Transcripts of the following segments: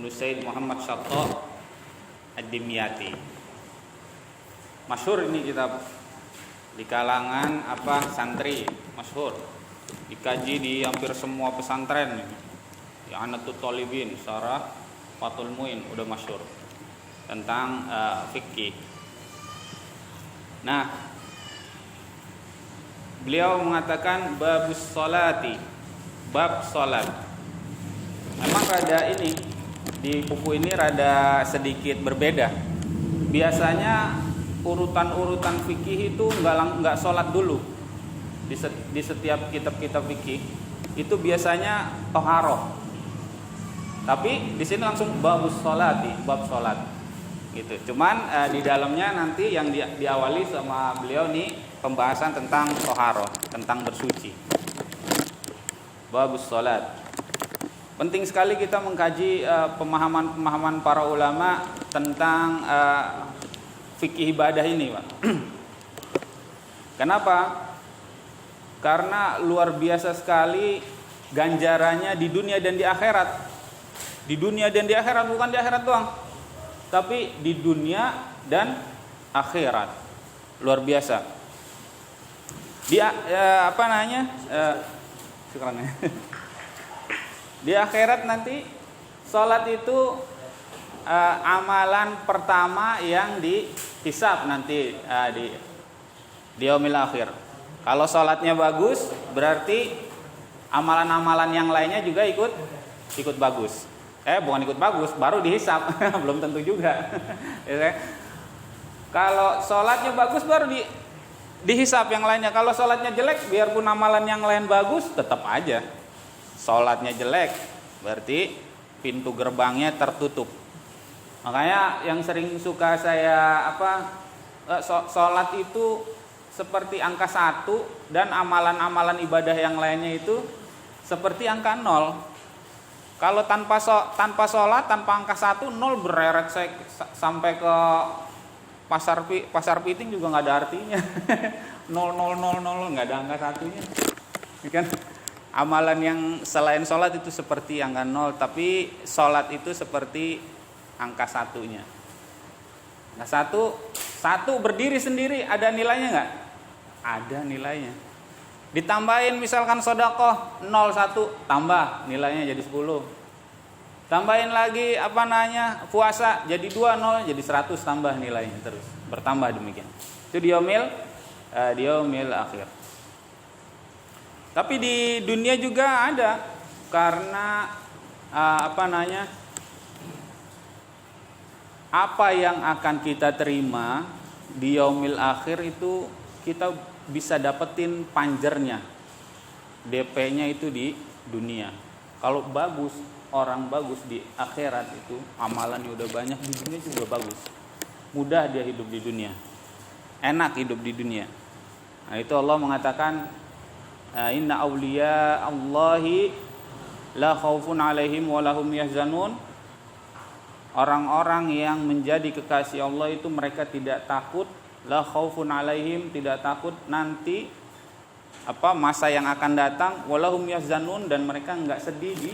Ibnu Said Muhammad Syatta Ad-Dimyati. Masyhur ini kitab di kalangan santri, masyhur. Dikaji di hampir semua pesantren. I'anatul Talibin, Syarah Fathul Muin udah masyhur tentang fikih. Nah, beliau mengatakan babus sholati, bab salat. Memang rada ini di buku ini rada sedikit berbeda. Biasanya urutan-urutan fikih itu enggak salat dulu. Di setiap kitab-kitab fikih itu biasanya toharoh. Tapi di sini langsung babus sholati, bab salat. Gitu. Cuman di dalamnya nanti yang diawali sama beliau nih pembahasan tentang toharoh, tentang bersuci. Babus salat. Penting sekali kita mengkaji pemahaman para ulama tentang fikih ibadah ini, Pak. Kenapa? Karena luar biasa sekali ganjarannya di dunia dan di akhirat. Di dunia dan di akhirat, bukan di akhirat doang, tapi di dunia dan akhirat. Luar biasa. Di akhirat nanti salat itu amalan pertama yang dihisab nanti di yaumil akhir. Kalau salatnya bagus, berarti amalan-amalan yang lainnya juga ikut bagus. Bukan ikut bagus, baru dihisab. Belum tentu juga. Kalau salatnya bagus baru dihisab yang lainnya. Kalau salatnya jelek, biarpun amalan yang lain bagus, tetap aja salatnya jelek, berarti pintu gerbangnya tertutup. Makanya yang sering suka saya salat itu seperti angka 1 dan amalan-amalan ibadah yang lainnya itu seperti angka 0. Kalau tanpa salat, tanpa angka 1, 0 bereret sampai ke pasar piting juga nggak ada artinya. 0 nggak ada angka 1-nya. Kan? Amalan yang selain sholat itu seperti angka 0, tapi sholat itu seperti angka 1-nya. Nah, satu berdiri sendiri ada nilainya nggak? Ada nilainya. Ditambahin misalkan sedekah 0,1 tambah nilainya jadi 10. Tambahin lagi puasa jadi 2, 0 jadi 100 tambah nilainya terus. Bertambah demikian. Itu di yaumil akhir. Tapi di dunia juga ada, karena apa yang akan kita terima di yaumil akhir itu kita bisa dapetin panjernya. DP-nya itu di dunia. Kalau orang bagus di akhirat itu amalannya udah banyak, di dunia juga bagus. Mudah dia hidup di dunia. Enak hidup di dunia. Nah, itu Allah mengatakan inna awliya Allahi la khaufun alaihim wa lahum yahzanun. Orang-orang yang menjadi kekasih Allah itu mereka tidak takut, la khaufun alaihim, tidak takut nanti masa yang akan datang, wa lahum yahzanun, dan mereka enggak sedih di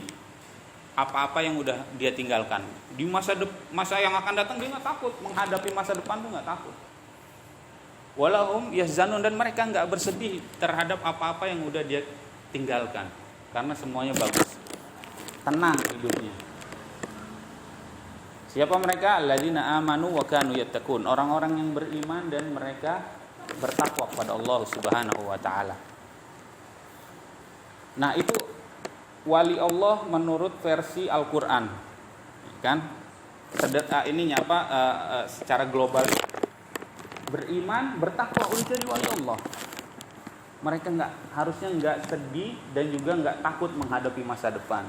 apa-apa yang udah dia tinggalkan. Di masa yang akan datang dia enggak takut, menghadapi masa depan tuh enggak takut. Walahum yahzanun, dan mereka enggak bersedih terhadap apa-apa yang udah dia tinggalkan, karena semuanya bagus, tenang hidupnya. Siapa mereka? Alladzina amanu wa kanu yattaqun, orang-orang yang beriman dan mereka bertakwa kepada Allah Subhanahu wa taala. Nah, itu wali Allah menurut versi Al-Qur'an. Kan? Secara global, beriman, bertakwa udah jadi wali Allah. Mereka harusnya enggak sedih dan juga enggak takut menghadapi masa depan.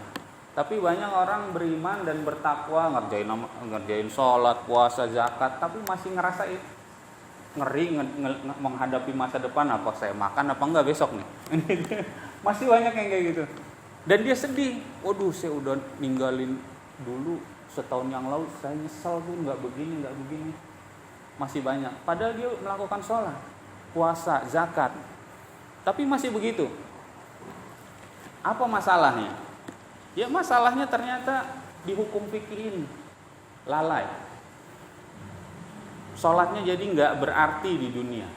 Tapi banyak orang beriman dan bertakwa, ngerjain sholat, puasa, zakat, tapi masih ngerasain ngeri menghadapi masa depan. Apa saya makan apa enggak besok nih? Masih banyak yang kayak gitu. Dan dia sedih. Waduh, saya udah ninggalin dulu setahun yang lalu, saya nyesel tuh enggak begini. Masih banyak. Padahal dia melakukan sholat, puasa, zakat, tapi masih begitu. Apa masalahnya? Ya masalahnya ternyata di hukum fikih ini lalai. Sholatnya jadi nggak berarti di dunia.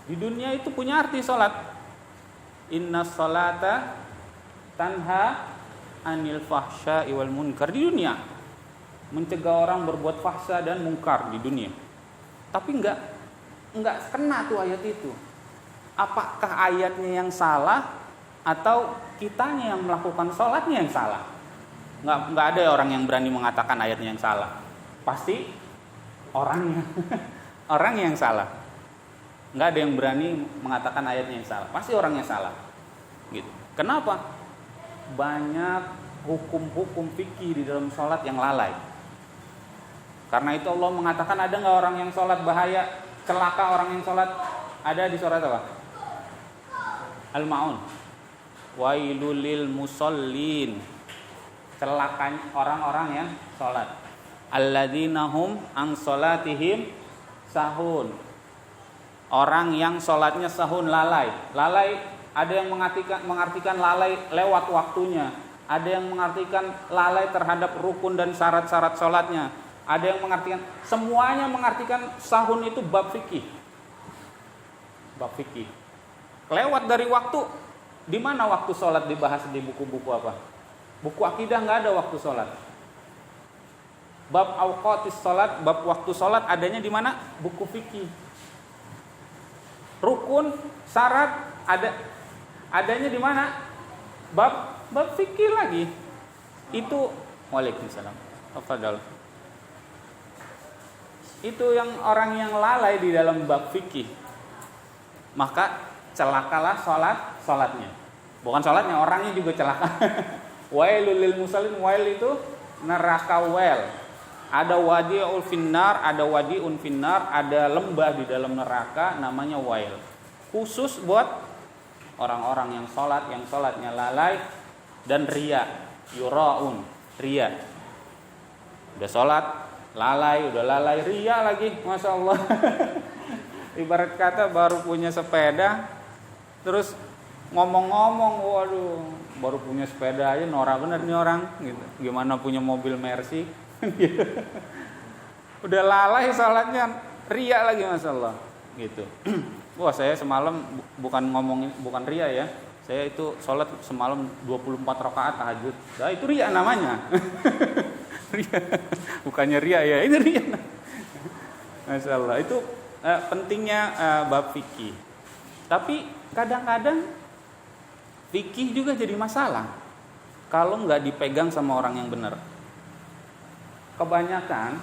Di dunia itu punya arti sholat. Inna sholata tanha anil fahsya'i wal munkar. Di dunia mencegah orang berbuat fahsya dan munkar di dunia. Tapi nggak kena tuh ayat itu. Apakah ayatnya yang salah atau kitanya yang melakukan sholatnya yang salah? Nggak ada orang yang berani mengatakan ayatnya yang salah. Pasti orangnya orang yang salah. Nggak ada yang berani mengatakan ayatnya yang salah. Pasti orangnya salah. Gitu. Kenapa? Banyak hukum-hukum fikih di dalam sholat yang lalai. Karena itu Allah mengatakan, ada nggak orang yang sholat bahaya, celaka orang yang sholat? Ada di surat apa? Al-Ma'un. Wailul lil musallin. Celakanya orang-orang yang sholat. Alladzina hum an sholatihim sahun. Orang yang sholatnya sahun, lalai. Lalai, ada yang mengartikan lalai lewat waktunya. Ada yang mengartikan lalai terhadap rukun dan syarat-syarat sholatnya. Ada yang mengartikan, semuanya mengartikan sahun itu bab fikih. Bab fikih. Kelewat dari waktu. Di mana waktu sholat dibahas di buku-buku apa? Buku akidah nggak ada waktu sholat. Bab awqatis sholat, bab waktu sholat adanya di mana? Buku fikih. Rukun, syarat adanya di mana? Bab fikih lagi. Itu Waalaikumsalam. Tafadhal. Itu yang orang yang lalai di dalam bab fikih. Maka celakalah sholatnya. Bukan sholatnya, orangnya juga celaka. Wailul lil musallin, wail itu neraka wel. Ada wadi'ul finnar, ada wadi'un finnar, ada lembah di dalam neraka namanya wail. Khusus buat orang-orang yang sholatnya lalai dan riya, yuraun, riya. Udah sholat, udah lalai, riya lagi, masya Allah. Ibarat kata baru punya sepeda, terus ngomong-ngomong, waduh, baru punya sepeda aja norak bener nih orang, gitu. Gimana punya mobil Mercy? Udah lalai sholatnya, ria lagi, masya Allah, gitu. Wah, saya semalam bukan ria ya, saya itu sholat semalam 24 rakaat tahajud. Nah, itu ria namanya. Ria. Bukannya ria ya, ini ria. Masya Allah, itu pentingnya bab fikih. Tapi kadang-kadang fikih juga jadi masalah kalau nggak dipegang sama orang yang benar. Kebanyakan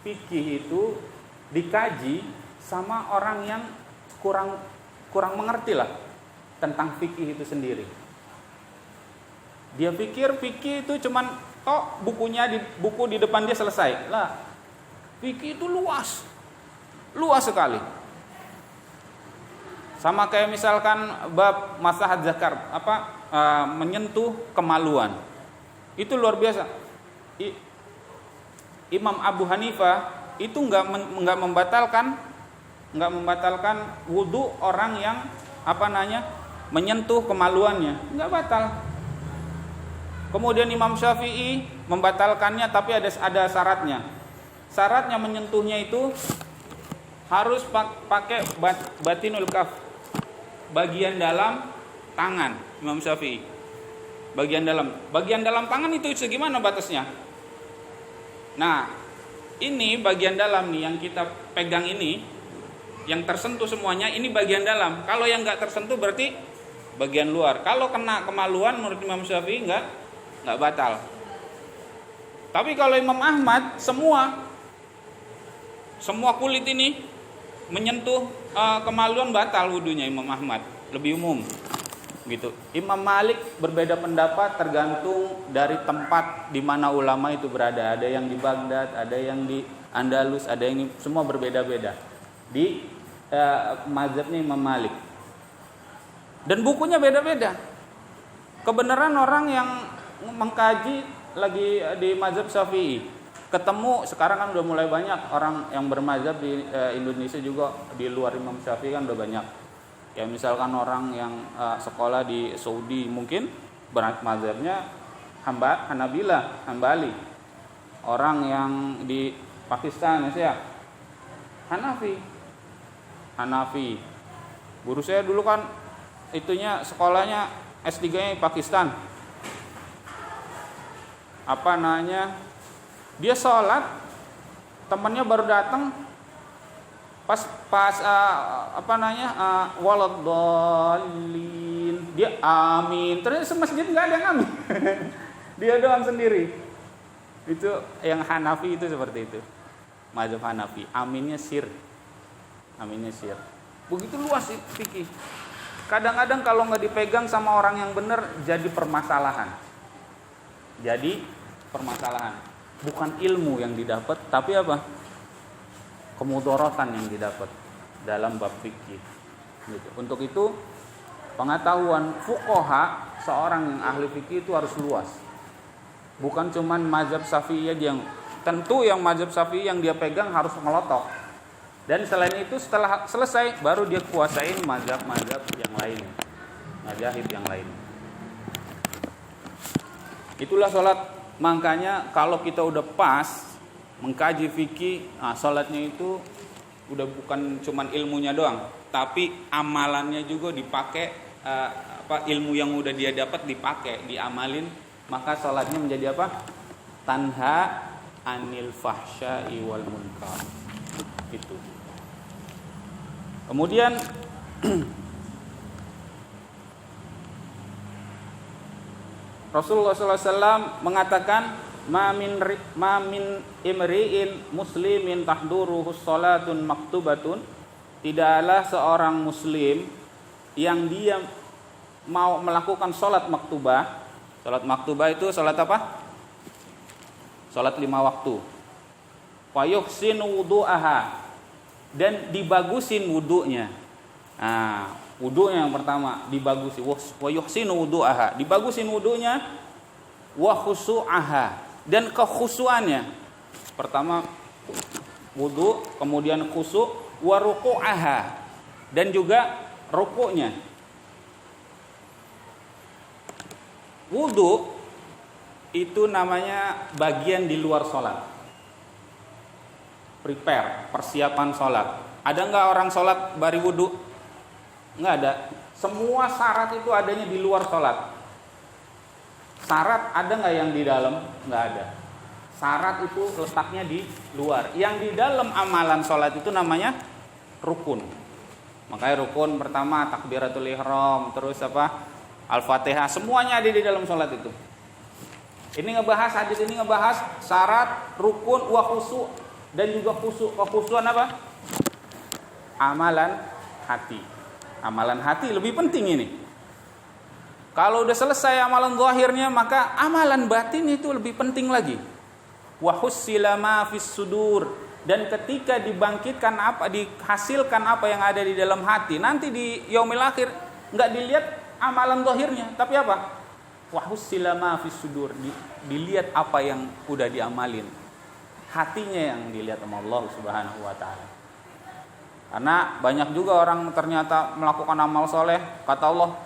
fikih itu dikaji sama orang yang kurang mengerti lah tentang fikih itu sendiri. Dia pikir fikih itu cuman buku di depan dia selesai. Lah, fikih itu luas sekali. Sama kayak misalkan bab maslahat zakar, menyentuh kemaluan. Itu luar biasa. Imam Abu Hanifah itu nggak membatalkan wudu orang yang menyentuh kemaluannya, nggak batal. Kemudian Imam Syafi'i membatalkannya, tapi ada syaratnya. Syaratnya menyentuhnya itu harus pakai batinul kaf, bagian dalam tangan. Imam Syafi'i bagian dalam tangan itu segimana batasnya? Nah, ini bagian dalam nih yang kita pegang ini, yang tersentuh semuanya ini bagian dalam. Kalau yang nggak tersentuh berarti bagian luar. Kalau kena kemaluan menurut Imam Syafi'i nggak batal. Tapi kalau Imam Ahmad semua kulit ini menyentuh kemaluan batal wudunya. Imam Ahmad lebih umum gitu. Imam Malik berbeda pendapat tergantung dari tempat di mana ulama itu berada. Ada yang di Baghdad, ada yang di Andalus, ada yang semua berbeda-beda di mazhabnya Imam Malik. Dan bukunya beda-beda. Kebenaran orang yang mengkaji lagi di mazhab Syafi'i, ketemu sekarang kan udah mulai banyak orang yang bermazhab di Indonesia juga, di luar Imam Syafi'i kan udah banyak. Ya misalkan orang yang sekolah di Saudi mungkin mazhabnya Hanabilah, Hambali. Orang yang di Pakistan ya, Hanafi. Guru saya dulu kan itunya sekolahnya S3-nya di Pakistan. Dia sholat, temannya baru datang, pas waladhdallin, dia amin, terus semasjid nggak ada yang amin. Dia doang sendiri. Itu yang Hanafi itu seperti itu, mazhab Hanafi, aminnya sir. Begitu luas fikih. Kadang-kadang kalau nggak dipegang sama orang yang benar jadi permasalahan. Bukan ilmu yang didapat, tapi apa? Kemudorotan yang didapat dalam bab fikih. Gitu. Untuk itu pengetahuan fuqaha seorang yang ahli fikih itu harus luas. Bukan cuman mazhab Syafi'i yang tentu yang mazhab Syafi'i yang dia pegang harus melotok. Dan selain itu setelah selesai baru dia kuasain mazhab-mazhab yang lain. Mazhab yang lain. Itulah sholat. Makanya kalau kita udah pas mengkaji fikih, sholatnya itu udah bukan cuman ilmunya doang, tapi amalannya juga dipakai, ilmu yang udah dia dapat dipakai, diamalin, maka sholatnya menjadi apa? Tanha anil fahsya'i wal munkar. Itu. Kemudian Rasulullah SAW mengatakan ma min imri'in muslimin tahduruhus salatun maktubatun, tidaklah seorang muslim yang dia mau melakukan salat maktubah. Salat maktubah itu salat apa? Salat 5 waktu. Wa yuhsinu wudu'aha, dan dibagusin wudunya. Wudunya yang pertama dibagusi, wa yuhsinu wudu'aha, dibagusin wudunya, wa khusu'aha, dan kekhusuannya. Pertama wudu, kemudian khusu', wa ruku'aha, dan juga rukuknya. Wudu itu namanya bagian di luar sholat. Prepare, persiapan sholat. Ada nggak orang sholat bari wudu? Nggak ada. Semua syarat itu adanya di luar sholat. Syarat ada nggak yang di dalam? Nggak ada. Syarat itu letaknya di luar. Yang di dalam amalan sholat itu namanya rukun. Makanya rukun pertama takbiratul ihram, terus Al-Fatihah, semuanya ada di dalam sholat itu. Hadis ini ngebahas syarat, rukun, wa khusu', dan juga khusu'. Kekhusuan apa? Amalan hati. Amalan hati lebih penting ini. Kalau udah selesai amalan zahirnya, maka amalan batin itu lebih penting lagi. Wa hussila ma fis sudur, dan ketika dibangkitkan dihasilkan apa yang ada di dalam hati, nanti di yaumil akhir enggak dilihat amalan zahirnya, tapi apa? Wa hussila ma fis sudur, dilihat apa yang udah diamalin. Hatinya yang dilihat sama Allah Subhanahu wa taala. Karena banyak juga orang ternyata melakukan amal soleh, kata Allah,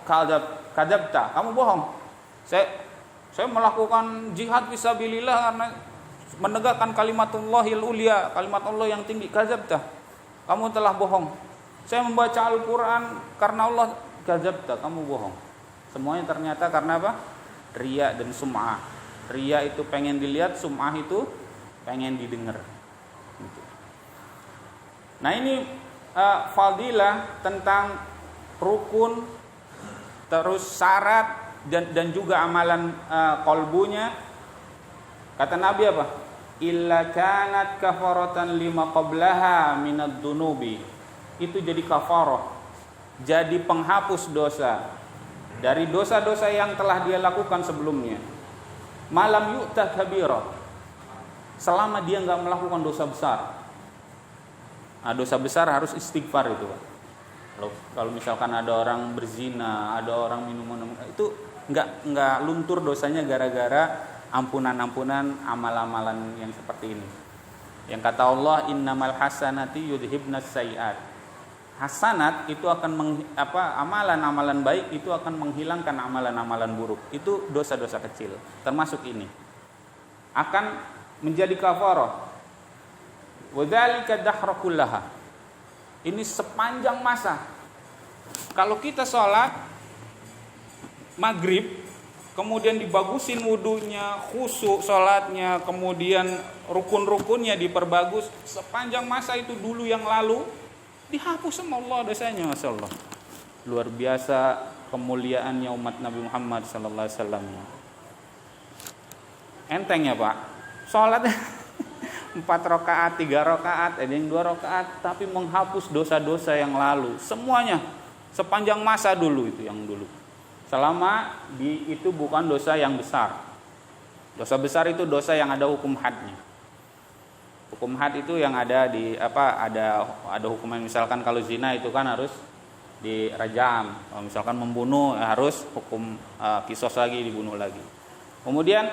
kadzabta, kamu bohong. Saya melakukan jihad fisabilillah karena menegakkan kalimatullohil ulia, kalimat Allah yang tinggi. Kadzabta, kamu telah bohong. Saya membaca Al-Quran karena Allah. Kadzabta, kamu bohong. Semuanya ternyata karena apa? Riya dan sum'ah. Riya itu pengen dilihat, sum'ah itu pengen didengar. Nah ini fadilah tentang rukun, terus syarat, dan juga amalan qalbunya. Kata Nabi apa? Illa kanat kafaratan lima qablaha minad dunubi. Itu jadi kafarah, jadi penghapus dosa dari dosa-dosa yang telah dia lakukan sebelumnya. Malam yu'ta kabira, selama dia enggak melakukan dosa besar. Dosa besar harus istighfar itu. Kalau misalkan ada orang berzina, ada orang minum, itu enggak luntur dosanya gara-gara ampunan-ampunan amal-amalan yang seperti ini. Yang kata Allah, innamal hasanati yudhibnas sayiat. hasanat itu akan amalan-amalan baik itu akan menghilangkan amalan-amalan buruk. Itu dosa-dosa kecil. Termasuk ini. Akan menjadi kafarah. Wa dzalika dahra kullaha. Ini sepanjang masa. Kalau kita sholat maghrib, kemudian dibagusin wudunya, khusyuk sholatnya, kemudian rukun-rukunnya diperbagus, sepanjang masa itu dulu yang lalu dihapus sama Allah dosanya. Masya Allah, luar biasa kemuliaannya umat Nabi Muhammad sallallahu alaihi wasallam. Enteng ya Pak, sholatnya 4 rakaat, 3 rakaat, ada yang 2 rakaat, tapi menghapus dosa-dosa yang lalu semuanya sepanjang masa dulu. Itu yang dulu, selama itu bukan dosa yang besar. Dosa besar itu dosa yang ada hukum hadnya. Hukum had itu yang ada di ada hukuman, misalkan kalau zina itu kan harus dirajam. Kalau misalkan membunuh harus hukum kisos lagi, dibunuh lagi. Kemudian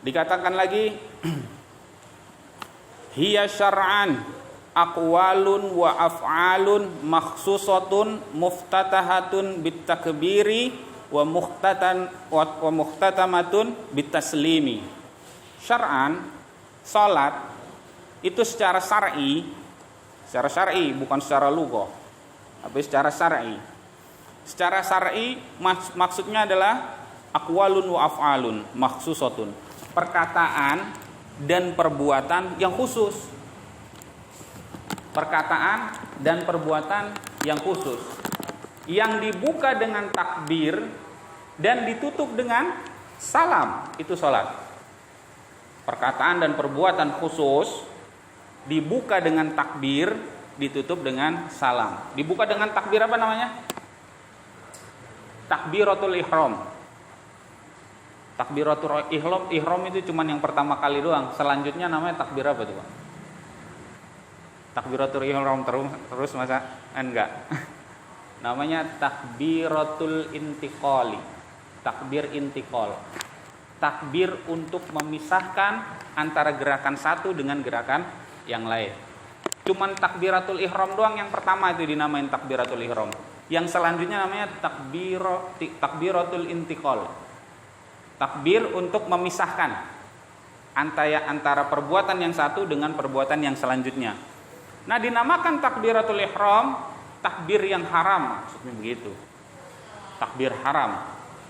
dikatakan lagi hiya syar'an aqwalun wa af'alun makhsusatun muftatahatun bitakbiri wa muhtatamatun bitaslimi. Syar'an, salat itu secara syar'i bukan secara lughah, tapi secara syar'i. Secara syar'i maksudnya adalah aqwalun wa af'alun makhsusatun, perkataan dan perbuatan yang khusus. Perkataan dan perbuatan yang khusus, yang dibuka dengan takbir dan ditutup dengan salam, itu salat. Perkataan dan perbuatan khusus dibuka dengan takbir, ditutup dengan salam. Dibuka dengan takbir apa namanya? Takbiratul ihram. Takbiratul ihram itu cuma yang pertama kali doang. Selanjutnya namanya takbir apa tuh, Pak? Takbiratul ihram terus masa? Enggak. Namanya takbiratul intiqali. Takbir intiqal. Takbir untuk memisahkan antara gerakan satu dengan gerakan yang lain. Cuman takbiratul ihram doang yang pertama itu dinamain takbiratul ihram. Yang selanjutnya namanya takbiratul intiqal. Takbir untuk memisahkan antara perbuatan yang satu dengan perbuatan yang selanjutnya. Nah, dinamakan takbiratul ihram takbir yang haram, maksudnya begitu. Takbir haram.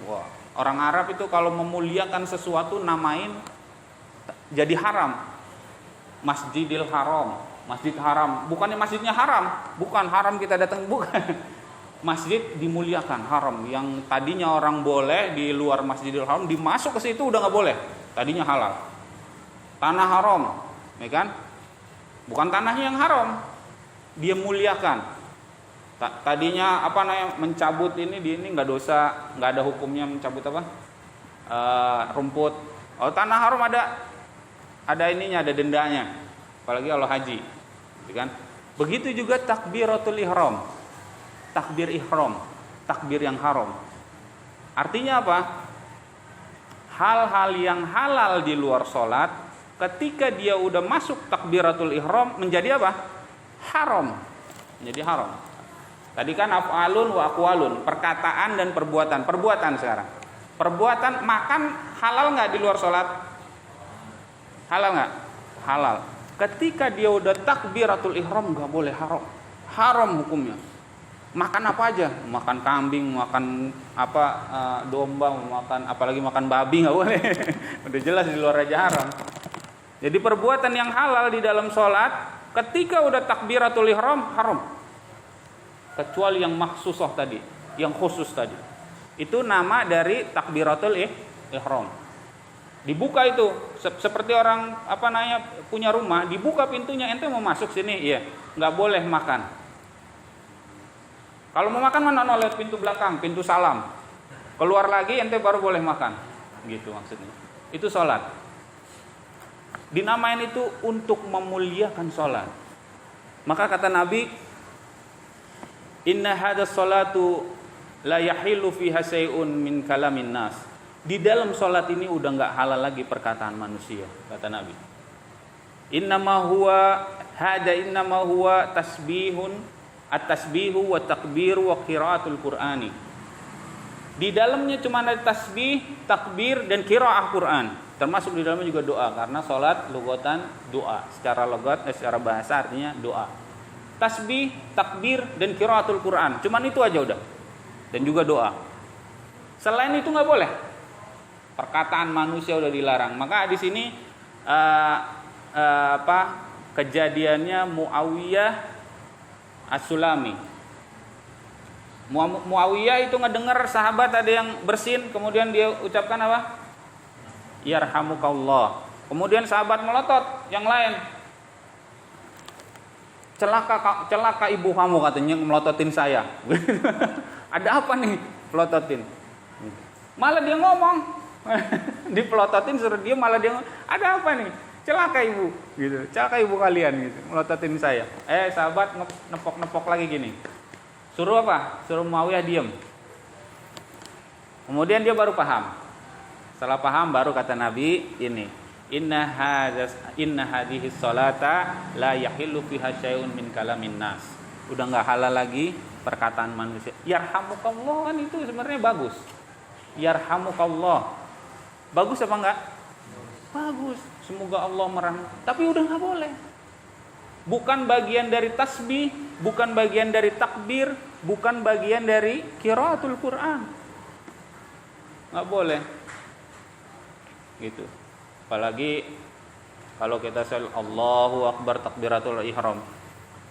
Wah. Orang Arab itu kalau memuliakan sesuatu namain jadi haram. Masjidil Haram, Masjid Haram. Bukannya masjidnya haram, bukan haram kita datang, bukan. Masjid dimuliakan, haram. Yang tadinya orang boleh di luar Masjidil Haram, dimasuk ke situ udah nggak boleh. Tadinya halal. Tanah haram, ya kan? Bukan tanahnya yang haram, dia muliakan. Tadinya mencabut ini nggak dosa, nggak ada hukumnya mencabut rumput. Oh, tanah haram ada ininya, ada dendanya. Apalagi kalau haji, kan? Begitu juga takbiratul ihram, takbir ihram, takbir yang haram. Artinya apa? Hal-hal yang halal di luar sholat, ketika dia udah masuk takbiratul ihram menjadi apa? Haram, menjadi haram. Tadi kan af'alun wa aqwalun, perkataan dan perbuatan. Perbuatan sekarang. Perbuatan makan halal nggak di luar sholat? Halal nggak? Halal. Ketika dia udah takbiratul ihram nggak boleh, haram. Haram hukumnya. Makan apa aja? Makan kambing, makan domba, apalagi makan babi nggak boleh. Udah jelas di luar aja haram. Jadi perbuatan yang halal di dalam sholat, ketika udah takbiratul ihram haram. Kecuali yang maksusah tadi, yang khusus tadi. Itu nama dari takbiratul ihram. Dibuka itu seperti orang punya rumah, dibuka pintunya, ente mau masuk sini, iya, nggak boleh makan. Kalau mau makan mana lewat pintu belakang, pintu salam. Keluar lagi ente baru boleh makan. Gitu maksudnya. Itu sholat. Dinamain itu untuk memuliakan sholat. Maka kata Nabi, inna hadas sholatu la yahilu fiha say'un min kalamin nas. Di dalam sholat ini udah nggak halal lagi perkataan manusia, kata Nabi. Innama huwa hada innama huwa tasbihun at-tasbihu wa takbiru wa qiraatul Qur'ani. Di dalamnya cuma ada tasbih, takbir dan qiraah Quran. Termasuk di dalamnya juga doa karena salat lugatan doa. Secara logat secara bahasa artinya doa. Tasbih, takbir dan qiraatul Quran. Cuman itu aja udah. Dan juga doa. Selain itu nggak boleh. Perkataan manusia udah dilarang. Maka di sini kejadiannya Muawiyah As-Sulami. Muawiyah itu ngedengar sahabat ada yang bersin, kemudian dia ucapkan apa? Yarhamukallah. Kemudian sahabat melotot yang lain. Celaka ibu kamu katanya melototin saya. Ada apa nih pelototin? Malah dia ngomong. Dipelototin suruh dia malah dia ngomong, ada apa nih? Celaka ibu gitu. Celaka ibu kalian gitu. Melototin saya. Sahabat nepok-nepok lagi gini. Suruh apa? Suruh Muawiyah diam. Kemudian dia baru paham. Setelah paham baru kata Nabi ini, Inna hadhihi sholata la yahillu fiha syai'un min kalamin nas. Udah enggak halal lagi perkataan manusia. Yarhamukallah kan itu sebenarnya bagus. Yarhamukallah. Bagus apa enggak? Bagus. Semoga Allah merahmati. Tapi udah enggak boleh. Bukan bagian dari tasbih, bukan bagian dari takbir, bukan bagian dari qiraatul Quran. Enggak boleh. Gitu. Apalagi kalau kita sel Allahu Akbar takbiratul ihram.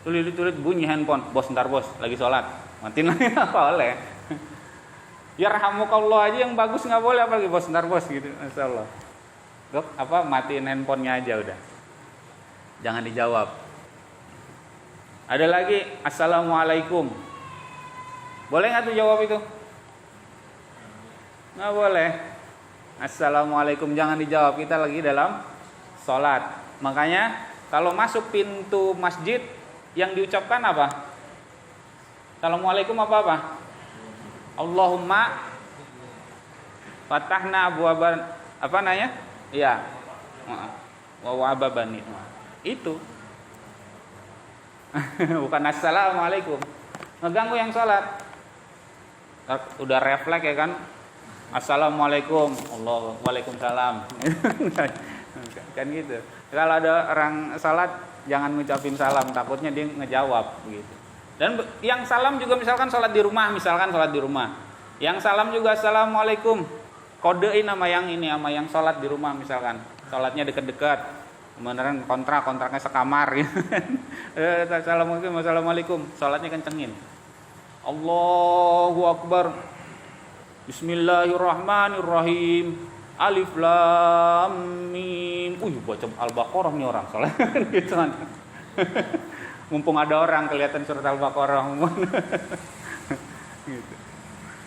Tulit bunyi handphone, bos ntar bos lagi sholat, matiin lagi nggak boleh. Yarhamukallah aja yang bagus nggak boleh, apalagi bos ntar bos gitu, masya Allah. Dok, matiin handphonenya aja udah, jangan dijawab. Ada lagi assalamualaikum, boleh nggak tuh jawab itu? Nggak boleh. Assalamualaikum jangan dijawab, kita lagi dalam sholat. Makanya kalau masuk pintu masjid yang diucapkan apa? Assalamualaikum apa? Allahumma fatahna abwaban apa nanya? Iya. Wa wa'ababani. Itu. Bukan assalamualaikum. Ngeganggu yang sholat. Udah refleks ya kan? Assalamualaikum. Waalaikumsalam. Kan gitu. Kalau ada orang sholat jangan ngucapin salam, takutnya dia ngejawab begitu. Dan yang salam juga misalkan sholat di rumah, yang salam juga assalamualaikum, kodein sama yang ini, sama yang sholat di rumah misalkan, sholatnya deket-deket, beneran kontraknya sekamar gitu. Assalamualaikum, sholatnya kencengin. Allahu Akbar, Bismillahirrahmanirrahim, Alif Lam Mim. Baca Al-Baqarah nih orang soalnya gitu kan. Mumpung ada orang kelihatan surat Al-Baqarah. Gitu.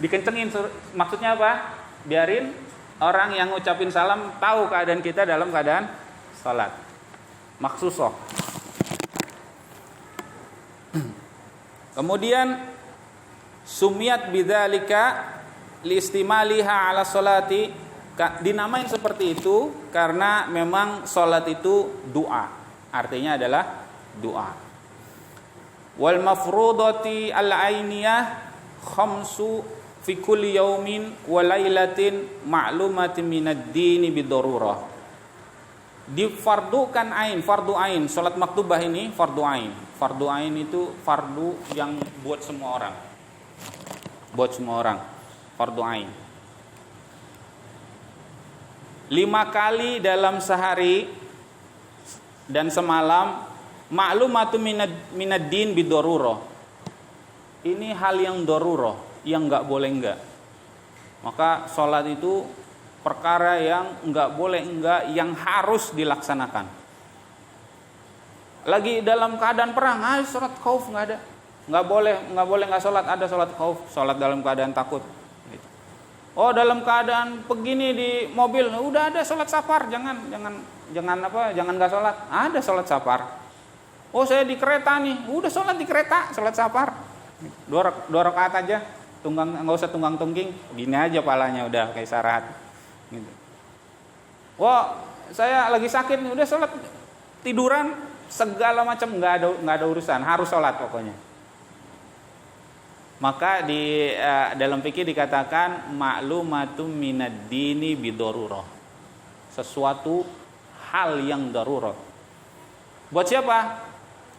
Dikencengin maksudnya apa? Biarin orang yang ngucapin salam tahu keadaan kita dalam keadaan salat. Maksusoh. Kemudian sumiyat bidzalika liistimaliha ala sholati, dinamain seperti itu karena memang sholat itu doa, artinya adalah doa. Wal mafrudati al ainiyah khamsu fi kulli yaumin wa lailatin ma'lumatin minad dini bidarurah. Difardukan ain, fardu ain. Sholat maktubah ini fardu ain. Fardu ain itu fardu yang buat semua orang. Fardu ain. 5 kali dalam sehari dan semalam, ma'lumatu minad din bidarurah. Ini hal yang darurah, yang enggak boleh enggak. Maka sholat itu perkara yang enggak boleh enggak, yang harus dilaksanakan. Lagi dalam keadaan perang, sholat khauf enggak ada. Enggak boleh enggak sholat, ada sholat khauf, sholat dalam keadaan takut. Oh, dalam keadaan begini di mobil, udah ada sholat safar, jangan enggak sholat. Ada sholat safar. Oh, saya di kereta nih, udah sholat di kereta, sholat safar. 2 rakaat aja, enggak usah tunggang-tungking, gini aja palanya udah kayak syarat. Gitu. Wah, saya lagi sakit nih, udah sholat tiduran, segala macam nggak ada urusan, harus sholat pokoknya. Maka di dalam fikih dikatakan ma'lumatum minad dini bidorurah, sesuatu hal yang darurat. Buat siapa?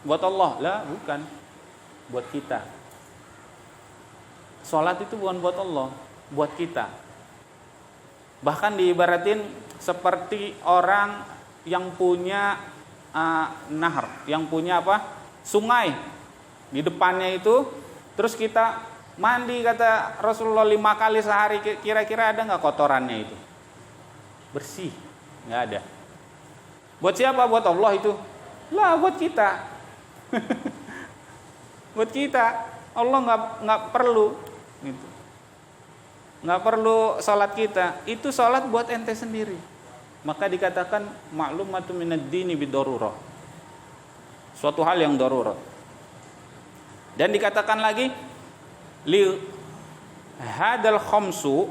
Buat Allah? Lah, bukan. Buat kita. Sholat itu bukan buat Allah, buat kita. Bahkan diibaratin seperti orang yang punya nahar, yang punya apa? Sungai di depannya itu, terus kita mandi, kata Rasulullah 5 kali sehari, kira-kira ada nggak kotorannya itu? Bersih, nggak ada. Buat siapa? Buat Allah itu? Lah, buat kita. Buat kita. Allah nggak perlu, gitu. Nggak perlu sholat kita. Itu sholat buat ente sendiri. Maka dikatakan ma'lumatun minad dini bidorurah, suatu hal yang darurat. Dan dikatakan lagi li hadal khamsu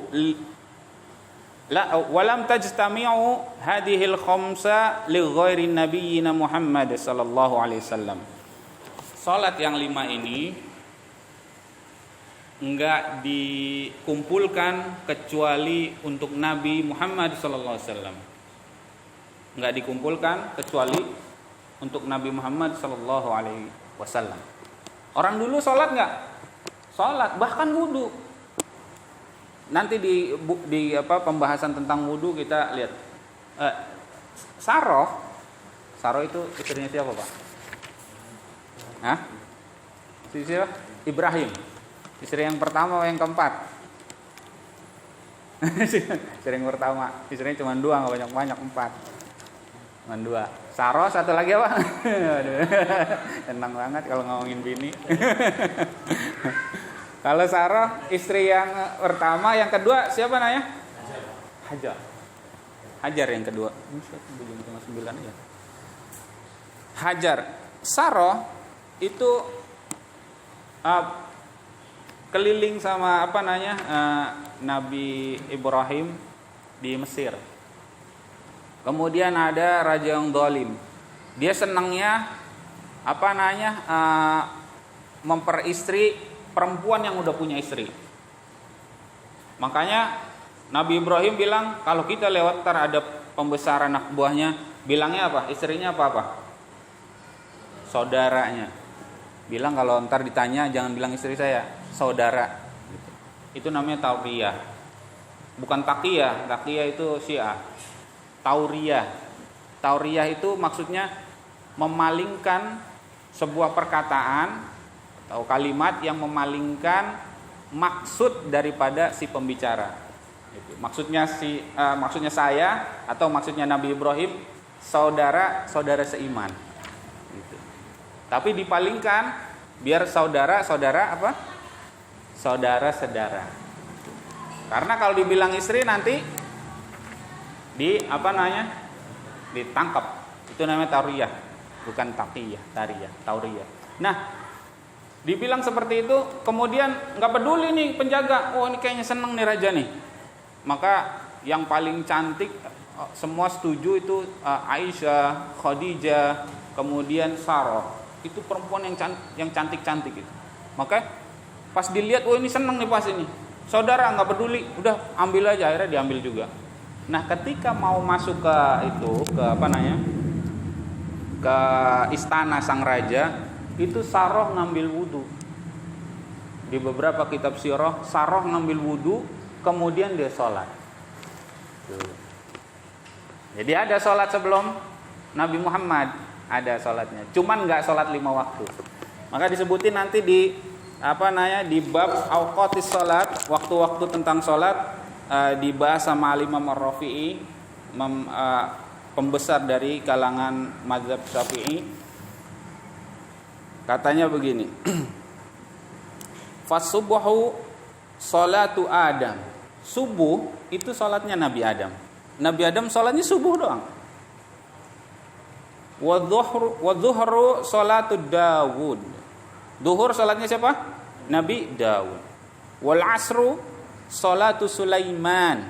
la walam tajtami'u hadhil khamsa li ghairi nabiyyina Muhammad sallallahu alaihi wasallam. Salat yang 5 ini enggak dikumpulkan kecuali untuk Nabi Muhammad sallallahu alaihi wasallam. Enggak dikumpulkan kecuali untuk Nabi Muhammad sallallahu alaihi wasallam. Orang dulu sholat nggak? Sholat, bahkan wudu. Nanti di pembahasan tentang wudu kita lihat. Saroh itu istrinya siapa, Pak? Hah? Siapa? Ibrahim. Istri yang pertama atau yang keempat? Istri yang pertama. Istrinya cuma 2, nggak banyak-banyak, 4. Cuma 2. Saroh, satu lagi apa? Aduh, tenang banget kalau ngomongin bini. Kalau Saroh, istri yang pertama, yang kedua siapa namanya? Hajar. Hajar yang kedua. Ini cuma 9 aja. Hajar. Saroh itu keliling sama Nabi Ibrahim di Mesir. Kemudian ada raja yang zalim. Dia senangnya memperistri perempuan yang udah punya istri. Makanya Nabi Ibrahim bilang kalau kita lewat ada pembesaran anak buahnya, bilangnya apa? Istrinya apa? Saudaranya. Bilang kalau ntar ditanya jangan bilang istri saya, saudara. Itu namanya tauriyah. Bukan taqiyah. Taqiyah itu Syiah. Tauriyah. Tauriyah itu maksudnya memalingkan sebuah perkataan atau kalimat yang memalingkan maksud daripada si pembicara. Maksudnya maksudnya saya atau maksudnya Nabi Ibrahim saudara seiman. Gitu. Tapi dipalingkan biar saudara saudara. Karena kalau dibilang istri nanti ditangkap. Itu namanya tauriyah, bukan taqiyah, tauriyah. Nah, dibilang seperti itu, kemudian nggak peduli nih penjaga, oh ini kayaknya seneng nih raja nih. Maka yang paling cantik, semua setuju itu Aisyah, Khadijah, kemudian Sarah. Itu perempuan yang cantik-cantik itu. Maka pas dilihat, oh ini seneng nih pas ini. Saudara nggak peduli, udah ambil aja, akhirnya diambil juga. Nah, ketika mau masuk ke istana sang raja, itu Saroh ngambil wudu. Di beberapa kitab sirah, Saroh ngambil wudu, kemudian dia sholat. Jadi ada sholat sebelum Nabi Muhammad, ada sholatnya. Cuman nggak sholat 5 waktu. Maka disebutin nanti di bab awqatis sholat, waktu-waktu tentang sholat, dibahas sama Imam Ar-Rafi'i, pembesar dari kalangan mazhab Syafi'i. Katanya begini. Fasubuhu salatu Adam. Subuh itu salatnya Nabi Adam. Nabi Adam salatnya subuh doang. Wa dhuhru salatu Dawud. Duhur salatnya siapa? Nabi Dawud. Wal asru salatu Sulaiman.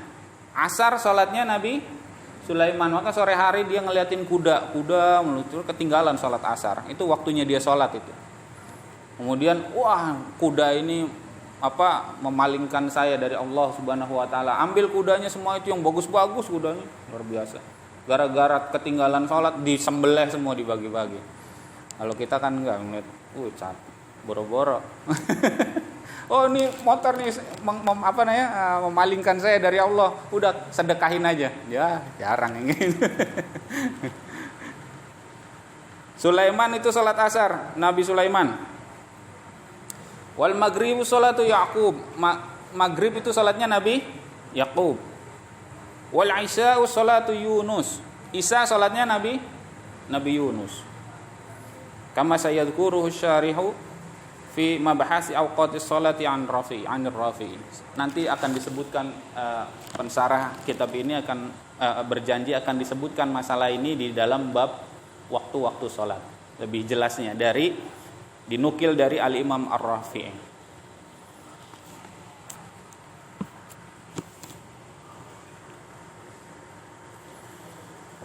Asar salatnya Nabi Sulaiman, maka sore hari dia ngeliatin kuda meluncur, ketinggalan sholat asar. Itu waktunya dia sholat itu. Kemudian, wah, kuda ini memalingkan saya dari Allah Subhanahu wa taala. Ambil kudanya semua itu yang bagus-bagus kudanya, luar biasa. Gara-gara ketinggalan sholat disembelih semua, dibagi-bagi. Kalau kita kan enggak ngeliat, boro-boro. Oh, ini motor nih memalingkan saya dari Allah, udah sedekahin aja. Ya, jarang ini. Sulaiman itu sholat asar, Nabi Sulaiman. Wal maghribu sholatu Yaqub. Maghrib itu sholatnya Nabi Yaqub. Wal isya'u sholatu Yunus. Isya sholatnya Nabi Yunus. Kama sayadkuruhu syarihu fi mabahasi awqatis sholati anir rafi. Nanti akan disebutkan, pensarah kitab ini akan berjanji akan disebutkan masalah ini di dalam bab waktu-waktu sholat. Lebih jelasnya dinukil dari Al-Imam Ar-Rafi'i.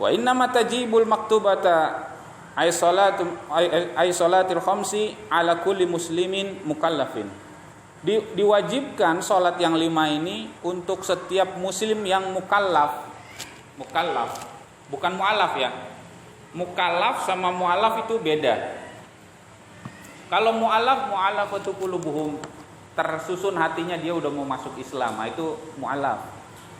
Wa innama tajibul maktubata ay salatil khamsi ala kulli muslimin mukallafin. Diwajibkan salat yang 5 ini untuk setiap muslim yang mukallaf, bukan mualaf ya. Mukallaf sama mualaf itu beda. Kalau mualaf itu qulubuhum, tersusun hatinya, dia udah mau masuk Islam, itu mualaf.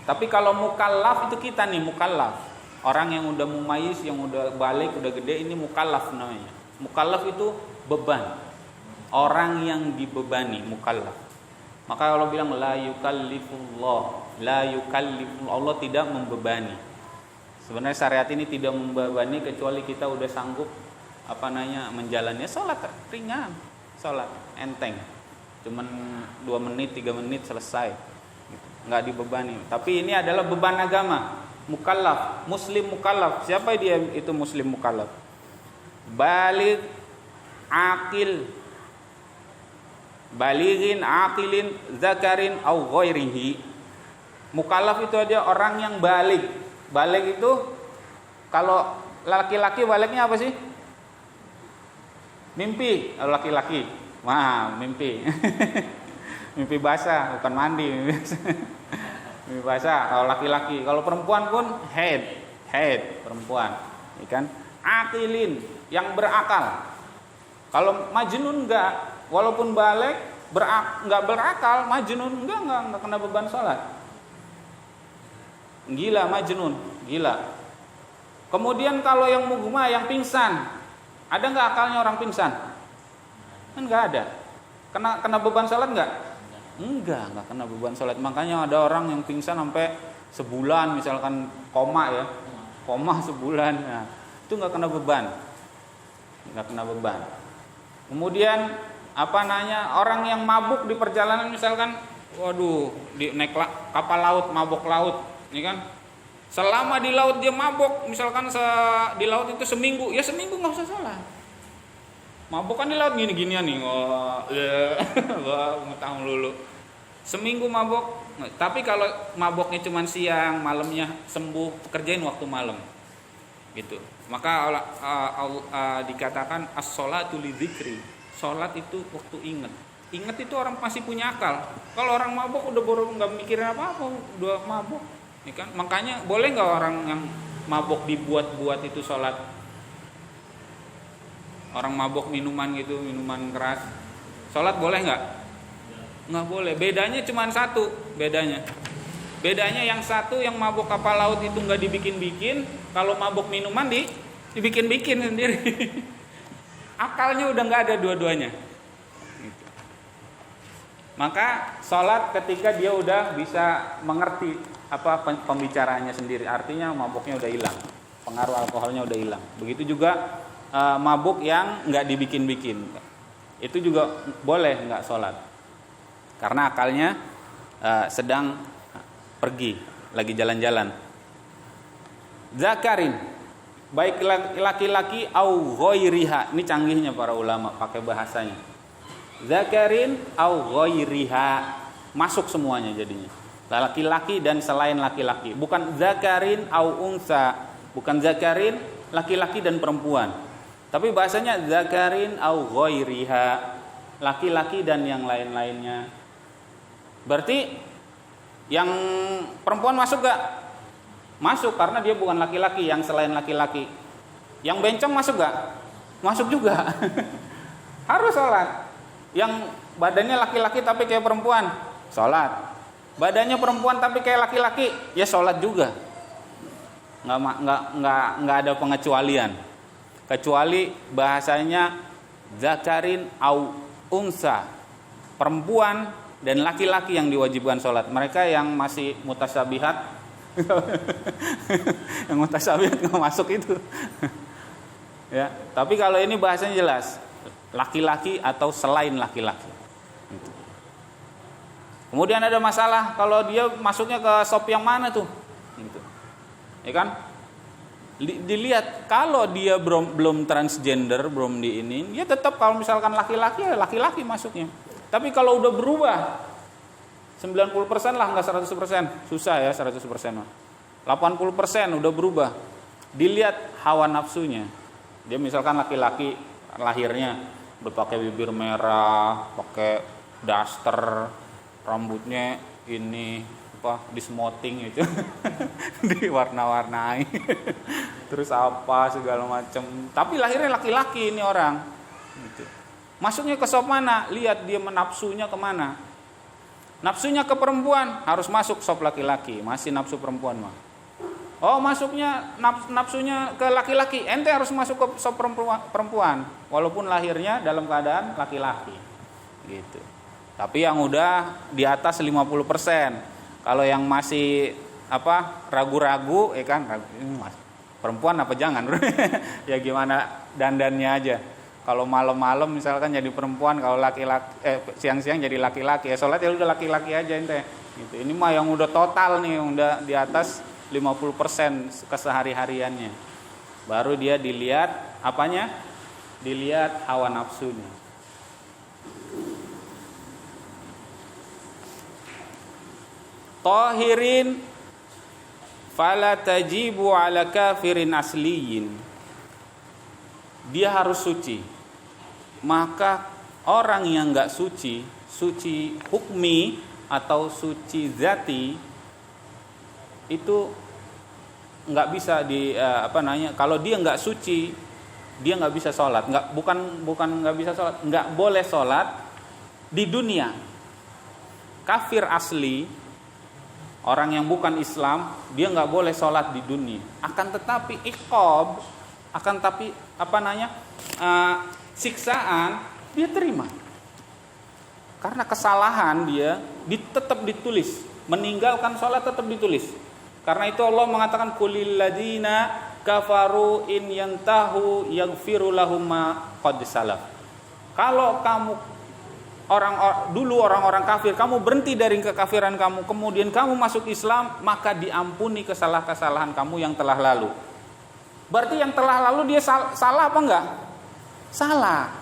Tapi kalau mukallaf itu kita nih mukallaf. Orang yang udah mumayyiz, yang udah balik, udah gede, ini mukallaf namanya. Mukallaf itu beban. Orang yang dibebani, mukallaf. Maka Allah bilang la yukallifullah, Allah tidak membebani. Sebenarnya syariat ini tidak membebani kecuali kita udah sanggup menjalannya. Salat ringan, salat enteng. Cuman 2 menit, 3 menit selesai. Enggak dibebani. Tapi ini adalah beban agama. Mukallaf, muslim mukallaf. Siapa dia itu muslim mukallaf? Baligh, aqil, balighin, aqilin, zakarin au ghairihi. Mukallaf itu ada orang yang baligh. Baligh itu kalau laki-laki balighnya apa sih? Mimpi. Kalau laki-laki, mimpi. Mimpi basah, bukan mandi. Mimpi basah kalau laki-laki. Kalau perempuan pun head perempuan, kan? Aqilin, yang berakal. Kalau majnun enggak, walaupun balik enggak berakal, majnun enggak kena beban sholat. Gila, majnun, gila. Kemudian kalau yang mugma, yang pingsan, ada enggak akalnya orang pingsan? Kan enggak ada. Kena beban sholat enggak? Enggak kena beban sholat. Makanya ada orang yang pingsan sampai sebulan, misalkan koma sebulan. Nah, itu enggak kena beban. Kemudian orang yang mabuk di perjalanan, misalkan naik kapal laut, mabuk laut, ini kan. Selama di laut dia mabuk, misalkan di laut itu seminggu, ya seminggu enggak usah sholat. Mabuk kan di laut gini-ginian nih, ngutang lulu. Seminggu mabuk. Tapi kalau mabuknya cuma siang, malamnya sembuh, kerjain waktu malam. Gitu. Maka dikatakan as-sholatu lidzikri. Salat itu waktu ingat. Ingat itu orang masih punya akal. Kalau orang mabuk udah enggak mikirin apa-apa, udah mabuk. Ya kan? Makanya boleh enggak orang yang mabuk dibuat-buat itu salat? Orang mabuk minuman gitu, minuman keras, sholat boleh nggak? Nggak boleh. Bedanya cuma satu. Bedanya yang satu, yang mabuk kapal laut itu nggak dibikin-bikin. Kalau mabuk minuman dibikin-bikin sendiri. Akalnya udah nggak ada dua-duanya. Gitu. Maka sholat ketika dia udah bisa mengerti pembicaraannya sendiri. Artinya mabuknya udah hilang, pengaruh alkoholnya udah hilang. Begitu juga mabuk yang nggak dibikin-bikin, itu juga boleh nggak sholat, karena akalnya sedang pergi, lagi jalan-jalan. Zakarin, baik laki-laki au ghairiha, ini canggihnya para ulama pakai bahasanya. Zakarin au ghairiha, masuk semuanya jadinya. laki-laki dan selain laki-laki, bukan zakarin au unsa, bukan zakarin laki-laki dan perempuan, tapi bahasanya zakarin au ghairiha, laki-laki dan yang lain-lainnya. Berarti yang perempuan masuk gak? Masuk, karena dia bukan laki-laki, yang selain laki-laki. Yang bencong masuk gak? Masuk juga. Harus sholat. Yang badannya laki-laki tapi kayak perempuan, sholat. Badannya perempuan tapi kayak laki-laki, ya sholat juga. Nggak ada pengecualian. Kecuali bahasanya zakarin au unsa, perempuan dan laki-laki yang diwajibkan sholat. Mereka yang masih mutasyabihat, yang mutasyabihat nggak masuk itu. Ya, tapi kalau ini bahasanya jelas, laki-laki atau selain laki-laki. Kemudian ada masalah kalau dia masuknya ke shop yang mana tuh, gitu. Ya kan? Dilihat kalau dia belum transgender, belum di ini, ya tetap kalau misalkan laki-laki ya laki-laki masuknya. Tapi kalau udah berubah 90% lah, enggak 100%. Susah ya 100% mah. 80% udah berubah. Dilihat hawa nafsunya. Dia misalkan laki-laki lahirnya berpakai bibir merah, pakai daster, rambutnya ini dismoting itu. Diwarna-warnai. Terus apa segala macam. Tapi lahirnya laki-laki ini orang. Gitu. Masuknya ke shop mana? Lihat dia menafsunya kemana. Nafsunya ke perempuan, harus masuk shop laki-laki. Masih nafsu perempuan mah. Oh, masuknya nafsunya ke laki-laki, ente harus masuk ke shop perempuan. Walaupun lahirnya dalam keadaan laki-laki. Gitu. Tapi yang udah di atas 50%. Kalau yang masih ragu-ragu, kan perempuan apa jangan. Ya gimana dandannya aja. Kalau malam-malam misalkan jadi perempuan, kalau laki-laki siang-siang jadi laki-laki, ya sholat ya udah laki-laki aja ente. Gitu. Ini mah yang udah total nih, udah di atas 50% kesehari-hariannya. Baru dia dilihat apanya? Dilihat hawa nafsunya. Tahirin fala tajibu ala kafirin asliyin. Dia harus suci. Maka orang yang enggak suci, suci hukmi atau suci zati, itu enggak bisa kalau dia enggak suci, dia enggak bisa sholat. Bukan enggak bisa sholat, enggak boleh sholat di dunia. Kafir asli, orang yang bukan Islam, dia nggak boleh sholat di dunia. Akan tetapi iqab, siksaan dia terima. Karena kesalahan dia tetap ditulis. Meninggalkan sholat tetap ditulis. Karena itu Allah mengatakan qulil ladina kafaru in yantahu yaghfiru lahum ma qad salaf. Kalau kamu orang-orang kafir, kamu berhenti dari kekafiran kamu, kemudian kamu masuk Islam, maka diampuni kesalahan-kesalahan kamu yang telah lalu. Berarti yang telah lalu dia salah apa enggak? Salah.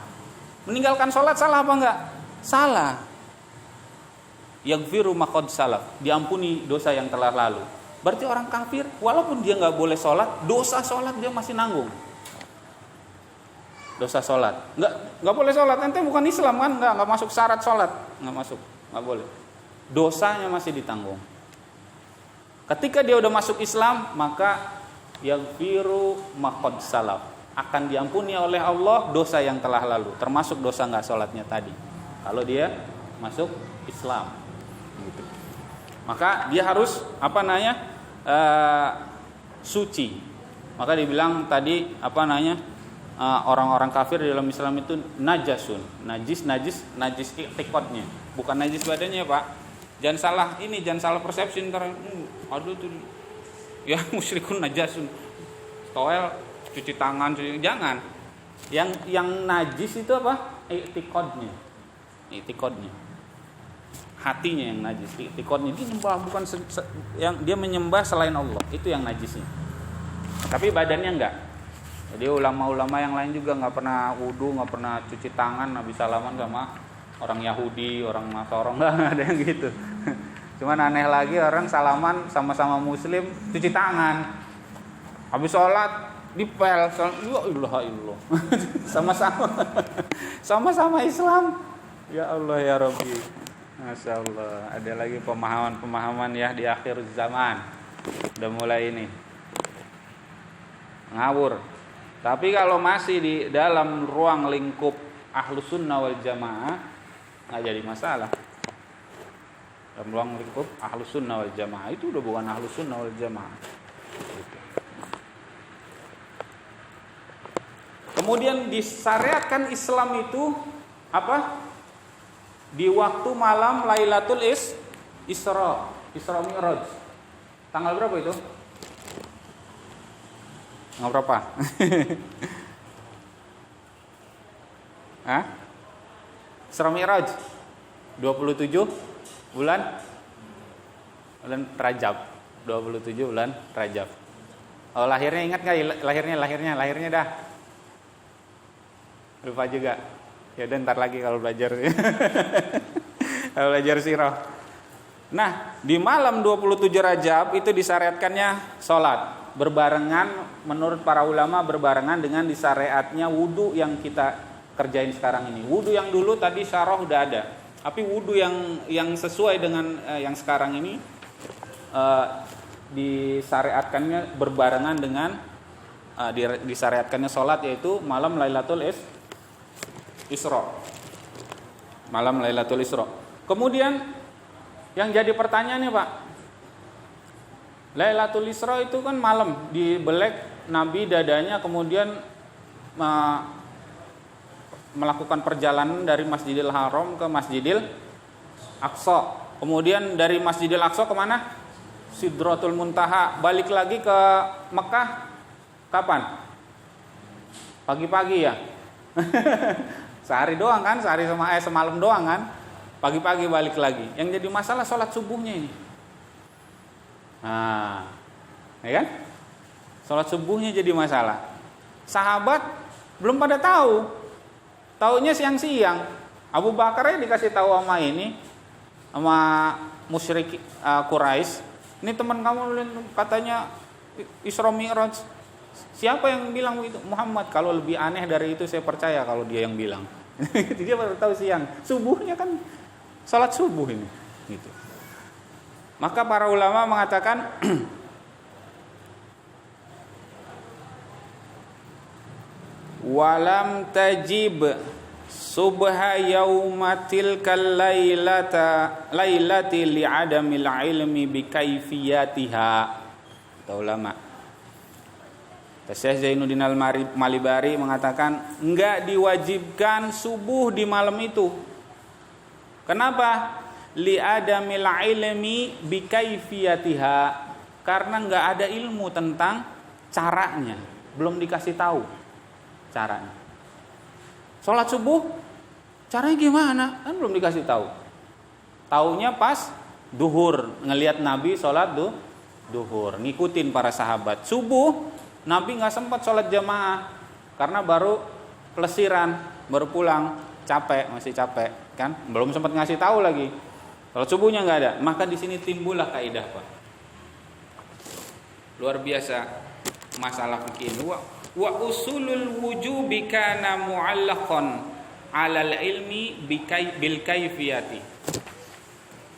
Meninggalkan sholat salah apa enggak? Salah. Yaghfiru ma qad salaf, diampuni dosa yang telah lalu. Berarti orang kafir, walaupun dia enggak boleh sholat, dosa sholat dia masih nanggung. Dosa sholat, nggak boleh sholat, ente bukan Islam kan, nggak masuk syarat sholat, nggak boleh, dosanya masih ditanggung. Ketika dia udah masuk Islam, maka yaghfiru ma qad salaf, akan diampuni oleh Allah dosa yang telah lalu, termasuk dosa nggak sholatnya tadi. Kalau dia masuk Islam, gitu. Maka dia harus suci. Maka dibilang tadi orang-orang kafir di dalam Islam itu najasun, najis i'tiqadnya, bukan najis badannya, Pak. Jangan salah persepsi ntar. Aduh tuh, ya musyrikun najasun. Toel cuci tangan, jangan. Yang najis itu apa? I'tiqadnya. Hatinya yang najis, i'tiqadnya. Dia menyembah yang dia menyembah selain Allah, itu yang najisnya. Tapi badannya enggak. Jadi ulama-ulama yang lain juga nggak pernah wudu, nggak pernah cuci tangan, habis salaman sama orang Yahudi, orang Nasoro, nggak ada yang gitu. Cuman aneh lagi orang salaman sama-sama muslim cuci tangan. Habis sholat dipel, ya Allah. Sama-sama. Sama-sama Islam. Ya Allah ya Rabbi. Masya Allah. Ada lagi pemahaman-pemahaman ya di akhir zaman. Udah mulai ini ngawur. Tapi kalau masih di dalam ruang lingkup Ahlus Sunnah wal Jamaah nggak jadi masalah. Dalam ruang lingkup Ahlus Sunnah wal Jamaah itu udah bukan Ahlus Sunnah wal Jamaah. Kemudian disyariatkan Islam itu apa? Di waktu malam Lailatul Isra Mi'raj. Tanggal berapa itu? Tanggal berapa? Hah? Isra Mi'raj 27 bulan Rajab. 27 bulan Rajab. Oh, lahirnya ingat enggak lahirnya dah. Lupa juga. Ya udah ntar lagi kalau belajar. Kalau belajar sirah. Nah, di malam 27 Rajab itu disyariatkannya sholat berbarengan, menurut para ulama berbarengan dengan disyariatnya wudu yang kita kerjain sekarang ini. Wudu yang dulu tadi syarah udah ada, tapi wudu yang sesuai dengan yang sekarang ini disyariatkannya berbarengan dengan disyariatkannya sholat, yaitu malam Lailatul Isra. Malam Lailatul Isra. Kemudian yang jadi pertanyaan nih Pak, Lailatul Isra itu kan malam dibelek Nabi dadanya, kemudian melakukan perjalanan dari Masjidil Haram ke Masjidil Aqsa. Kemudian dari Masjidil Aqsa kemana? Sidratul Muntaha. Balik lagi ke Mekah kapan? Pagi-pagi ya. Sehari doang kan, semalam doang kan. Pagi-pagi balik lagi. Yang jadi masalah sholat subuhnya ini. Nah, ya kan? Sholat subuhnya jadi masalah. Sahabat belum pada tahu. Taunya siang-siang. Abu Bakarnya dikasih tahu sama musyrik Quraisy. Ini teman kamu katanya Isra Mi'raj. Siapa yang bilang begitu? Muhammad. Kalau lebih aneh dari itu saya percaya kalau dia yang bilang. Dia baru tahu siang. Subuhnya kan salat subuh ini. Gitu. Maka para ulama mengatakan walam tajib subha yaumatil lailati li'adamil ilmi bikaifiyatiha. Kata ulama. Syekh Zainuddin Al-Malibari mengatakan enggak diwajibkan subuh di malam itu. Kenapa? Li'adamil ilmi bikaifiyatiha. Karena enggak ada ilmu tentang caranya, belum dikasih tahu caranya. Sholat subuh caranya gimana? Kan belum dikasih tahu. Taunya pas duhur, ngelihat Nabi sholat duhur, ngikutin para sahabat. Subuh Nabi nggak sempat sholat jamaah karena baru pelesiran, baru pulang, masih capek, kan? Belum sempat ngasih tahu lagi. Sholat subuhnya nggak ada. Maka di sini timbullah kaidah Pak. Luar biasa masalah fikih. Wa usulul wujubi kana mu'allaqan 'alal ilmi bil kaifiyati.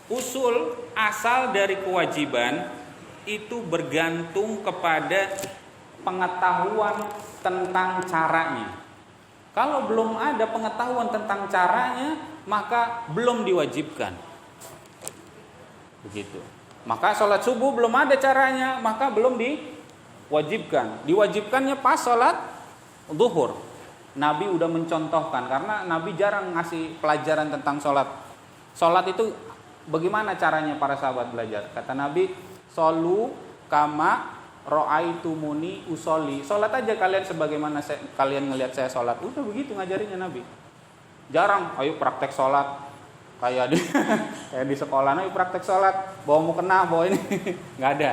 Usul asal dari kewajiban itu bergantung kepada pengetahuan tentang caranya. Kalau belum ada pengetahuan tentang caranya, maka belum diwajibkan. Begitu. Maka sholat subuh belum ada caranya, maka belum diwajibkan. Diwajibkannya pas sholat zuhur. Nabi udah mencontohkan, karena Nabi jarang ngasih pelajaran tentang sholat. Sholat itu bagaimana caranya para sahabat belajar? Kata Nabi, sholu kama ro'aitumuni usolli. Sholat aja kalian sebagaimana kalian ngelihat saya sholat. Udah begitu ngajarinnya Nabi. Jarang, ayo praktek sholat kayak di sekolah, ayo praktek sholat, bawa mukena, bawa ini. Nggak ada.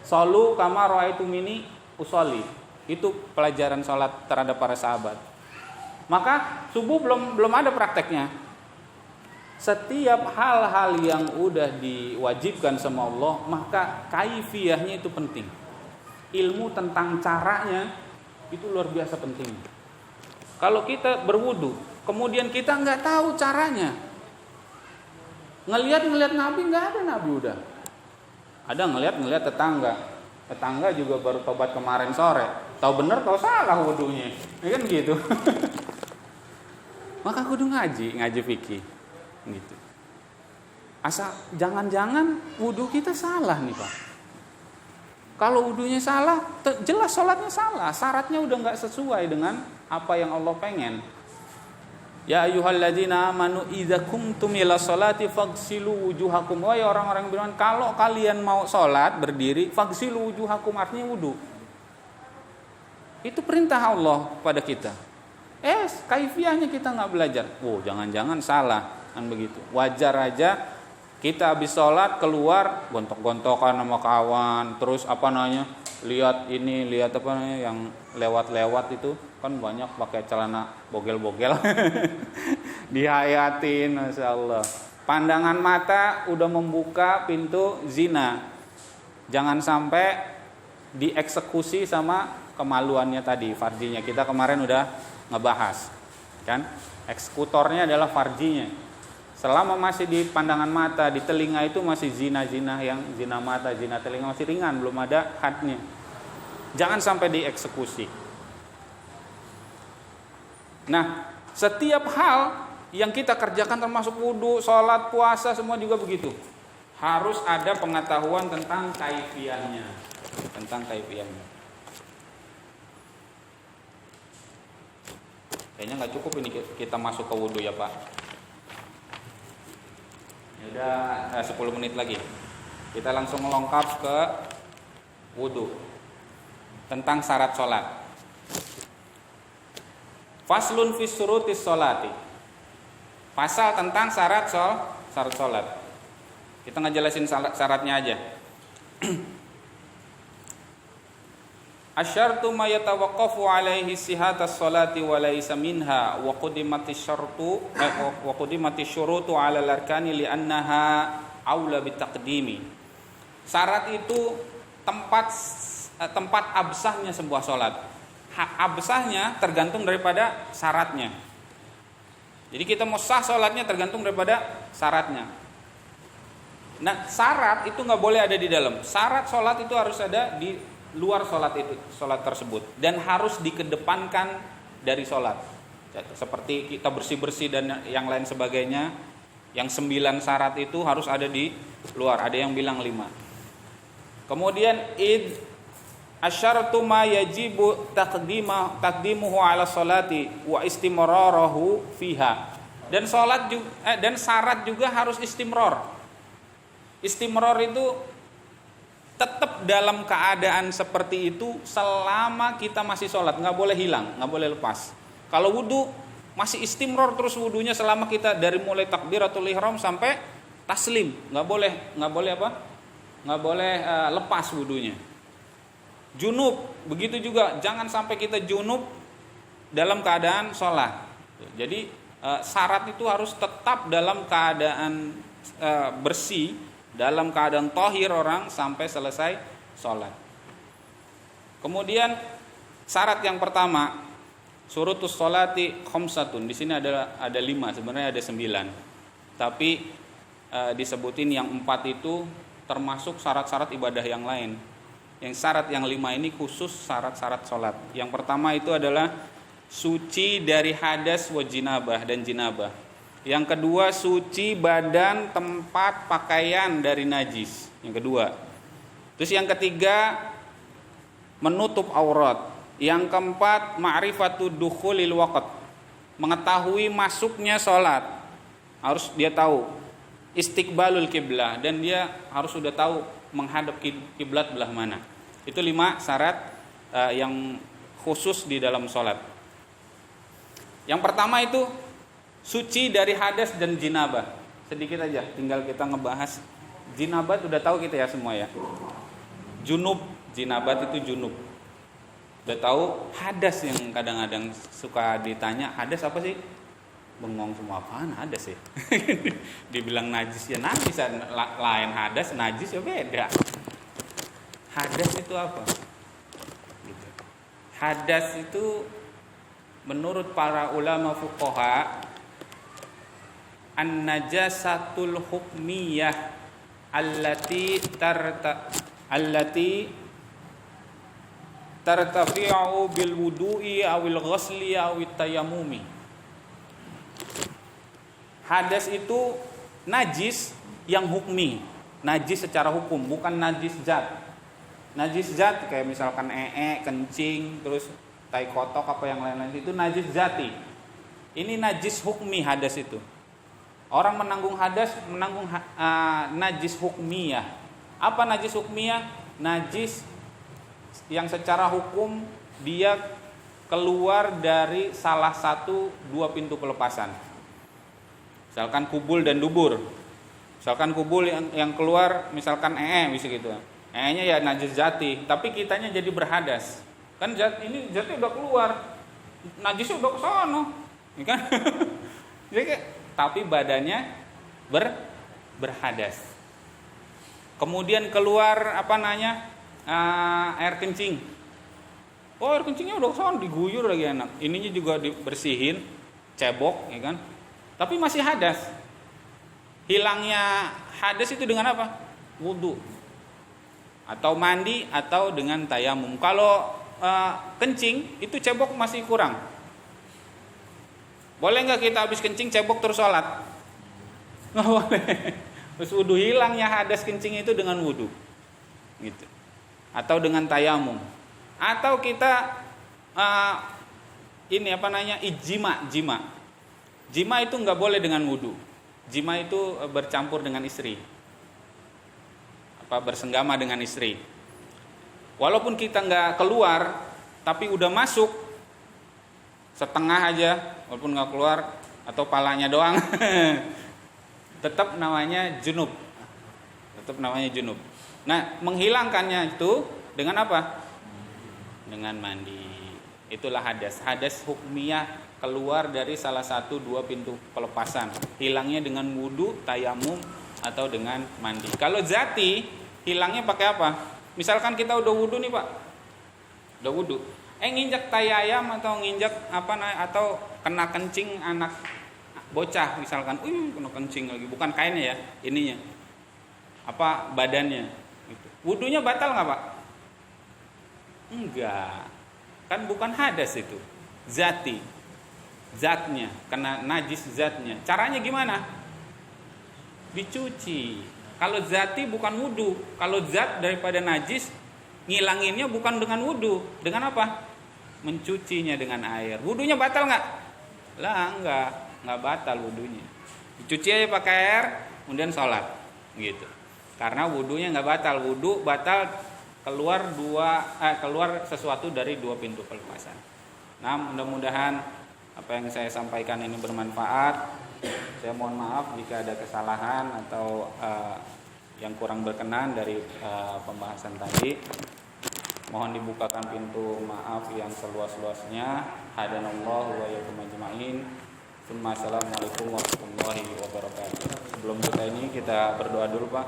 Sholu kama ro'aitumuni usolli. Itu pelajaran sholat terhadap para sahabat. Maka subuh belum ada prakteknya. Setiap hal-hal yang udah diwajibkan sama Allah, maka kaifiyahnya itu penting. Ilmu tentang caranya itu luar biasa penting. Kalau kita berwudu, kemudian kita nggak tahu caranya, ngelihat Nabi, nggak ada Nabi udah. Ada ngelihat tetangga juga baru tobat kemarin sore, tahu bener tahu salah wudunya, ya kan gitu. Maka kudu ngaji fikih, gitu. Asal jangan-jangan wudu kita salah nih Pak. Kalau wudunya salah, jelas sholatnya salah, syaratnya udah nggak sesuai dengan apa yang Allah pengen. Ya ayyuhalladzina amanu idza kumtum ila sholati faghsilu wujuhakum. Wahai orang-orang beriman, kalau kalian mau sholat berdiri, faghsilu wujuhakum, artinya wudu. Itu perintah Allah pada kita. Kaifiyahnya kita nggak belajar. Jangan-jangan salah kan begitu. Wajar aja kita habis sholat keluar gontok-gontokan sama kawan, terus lihat yang lewat-lewat itu kan banyak pakai celana bogel-bogel. Dihayatin, Masya Allah. Pandangan mata udah membuka pintu zina. Jangan sampai dieksekusi sama kemaluannya tadi, farjinya. Kita kemarin udah ngebahas kan, eksekutornya adalah farjinya. Selama masih di pandangan mata, di telinga itu masih zina-zina, yang zina mata, zina telinga masih ringan, belum ada hadnya. Jangan sampai dieksekusi. Nah, setiap hal yang kita kerjakan termasuk wudu, sholat, puasa, semua juga begitu. Harus ada pengetahuan tentang kaifiyahnya. Kayaknya nggak cukup ini kita masuk ke wudu ya Pak. Ya udah 10 menit lagi. Kita langsung melengkap ke wudu. Tentang syarat sholat. Faslun fi syurutis sholati. Pasal tentang syarat sholat. Kita ngejelasin syaratnya aja. Asyartu ma yatawaqqafu alaihi sihatas sholati wa laysa minha wa qudimatish syurutu 'ala al-arkani li'annaha aula bitaqdimi. Syarat itu tempat absahnya sebuah sholat. Absahnya tergantung daripada syaratnya. Jadi kita mau sah sholatnya tergantung daripada syaratnya. Nah, syarat itu nggak boleh ada di dalam. Syarat sholat itu harus ada di luar sholat tersebut, dan harus dikedepankan dari sholat. Seperti kita bersih-bersy dan yang lain sebagainya. Yang 9 syarat itu harus ada di luar. Ada yang bilang 5. Kemudian asyaratu ma yajibu taqdimuhu ala sholati wa istimrarahu fiha. Dan syarat juga harus istimrar. Istimrar itu tetap dalam keadaan seperti itu selama kita masih sholat, nggak boleh hilang, nggak boleh lepas. Kalau wudu masih istimror terus wudunya selama kita dari mulai takbiratul ihram sampai taslim, nggak boleh lepas wudunya. Junub begitu juga, jangan sampai kita junub dalam keadaan sholat. Jadi syarat itu harus tetap dalam keadaan bersih, dalam keadaan tohir orang sampai selesai sholat. Kemudian syarat yang pertama, syurutus sholati khamsatun. Di sini ada 5, sebenarnya ada 9. Tapi disebutin yang 4 itu termasuk syarat-syarat ibadah yang lain. Yang syarat yang 5 ini khusus syarat-syarat sholat. Yang pertama itu adalah suci dari hadas wa jinabah dan jinabah. Yang kedua, suci badan, tempat, pakaian dari najis. Yang kedua. Terus yang ketiga, menutup aurat. Yang keempat, ma'rifatud dukhulil waqt. Mengetahui masuknya sholat. Harus dia tahu. Istiqbalul kiblah. Dan dia harus sudah tahu menghadap kiblat belah mana. Itu 5 syarat yang khusus di dalam sholat. Yang pertama itu suci dari hadas dan jinabah. Sedikit aja, tinggal kita ngebahas. Jinabat udah tahu kita ya semua ya. Junub, jinabat itu junub. Udah tahu. Hadas yang kadang-kadang suka ditanya, hadas apa sih? bengong semua, apaan hadas ya? Dibilang najis ya najis, lain hadas, najis ya beda. Hadas itu apa? Gitu. Hadas itu menurut para ulama fuqaha an-najasatul hukmiyah allati tartafi'u bil wudu'i awil ghusli awit tayammumi. Hadas itu najis yang hukmi, najis secara hukum, bukan najis zat. Najis zat kayak misalkan kencing, terus tai kotok apa yang lain-lain itu najis zati. Ini najis hukmi hadas itu. Orang menanggung hadas menanggung najis hukmiyah. Apa najis hukmiyah? Najis yang secara hukum dia keluar dari salah satu dua pintu pelepasan. Misalkan kubul dan dubur. Misalkan kubul yang keluar misalkan bisa gitu. Nya ya najis jati, tapi kitanya jadi berhadas. Kan ini jati udah keluar. Najisnya udah ke sono. Ya kan? Jadi tapi badannya berhadas. Kemudian keluar air kencing. Oh, air kencingnya udah ke sono, diguyur lagi enak. Ininya juga dibersihin, cebok, ya kan? Tapi masih hadas. Hilangnya hadas itu dengan apa? Wudu. Atau mandi atau dengan tayamum. Kalau kencing itu cebok masih kurang. Boleh nggak kita habis kencing cebok terus sholat? Nggak boleh. Terus wudu, hilangnya hadas kencing itu dengan wudu, gitu. Atau dengan tayamum. Atau kita jima. Jima itu nggak boleh dengan wudu. Jima itu bercampur dengan istri. Bersenggama dengan istri. Walaupun kita nggak keluar, tapi udah masuk setengah aja, walaupun nggak keluar atau palanya doang, tetap namanya junub. Nah, menghilangkannya itu dengan apa? Dengan mandi. Itulah hadas. Hadas hukmiyah keluar dari salah satu dua pintu pelepasan. Hilangnya dengan wudu, tayamum atau dengan mandi. Kalau zati hilangnya pakai apa? Misalkan kita udah wudu nih Pak, udah wudu, nginjak tai ayam atau nginjak atau kena kencing anak bocah misalkan, kena kencing lagi, bukan kainnya ya, ininya, badannya, gitu. Wudunya batal nggak Pak? Enggak, kan bukan hadas itu, zatnya, kena najis zatnya. Caranya gimana? Dicuci. Kalau zati bukan wudu. Kalau zat daripada najis, ngilanginnya bukan dengan wudu. Dengan apa? Mencucinya dengan air. Wudunya batal nggak? Lah nggak batal wudunya. Dicuci aja pakai air, kemudian sholat, gitu. Karena wudunya nggak batal. Wudu batal keluar sesuatu dari dua pintu pelepasan. Nah, mudah-mudahan apa yang saya sampaikan ini bermanfaat. Saya mohon maaf jika ada kesalahan atau yang kurang berkenan dari pembahasan tadi. Mohon dibukakan pintu maaf yang seluas-luasnya. Hadanallahu wa iyyakum ajma'in. Assalamualaikum warahmatullahi wabarakatuh. Sebelum kita berdoa dulu Pak.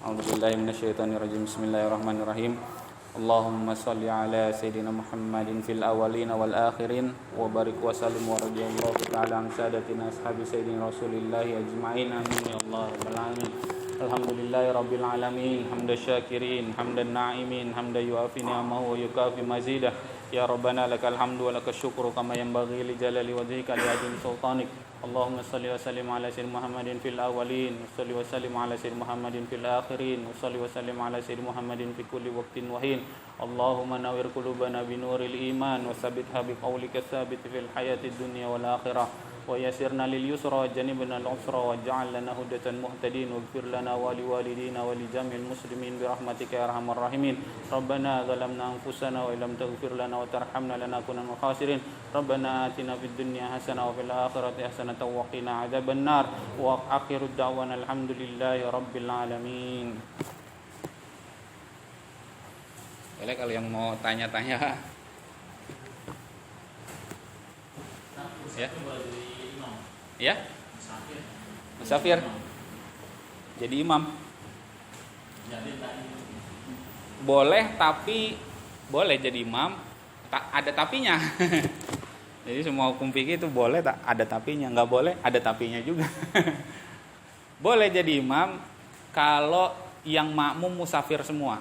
A'udzubillahi minasyaitonirrajim. Bismillahirrahmanirrahim. Allahumma salli ala Sayyidina Muhammadin fil awalin wal akhirin wa barik wa sallim wa radiyallahu ta'ala an sadatina ashabi Sayyidina Rasulillahi ajma'in. Amin ya Allah rabbal alamin. Alhamdulillahi rabbil alamin. Hamdan syakirin, hamdan na'imin, hamdan yuafi ni'amahu wa yukafi mazidah. Ya Rabbana lakal hamdu wa lakal syukru kama yanbaghi li jalali wajhika li azimi sultanik. Allahumma salli wa sallim ala sayyidina Muhammadin fil awwalin wa salli wa sallim ala sayyidina Muhammadin fil akhirin wa salli wa sallim ala sayyidina Muhammadin fi kulli waqtin wa hin. Allahumma nawwir qulubana bi nuril iman wa tsabbitha bi qawlika tsabit fil hayatid dunya wal akhirah wa yassirna lil yusra wa janibna al usra wa ja'al lana hudatan muhtadin waghfir lana wa li walidina wa li jami'il muslimin bi rahmatika ya arhamar rahimin. Rabbana zalamna anfusana wa illam taghfir lana wa tarhamna lanakunanna minal khasirin. Rabbana atina fid dunya hasanah wa fil akhirati hasanah wa qina adzaban nar. Wa akhirud da'wana alhamdulillahi rabbil alamin. Boleh kalau yang mau tanya-tanya ya. Ya, musafir. Jadi imam. Boleh tapi boleh jadi imam, ada tapinya. Jadi semua hukum fikih itu boleh tak ada tapinya, nggak boleh ada tapinya juga. Boleh jadi imam kalau yang makmum musafir semua.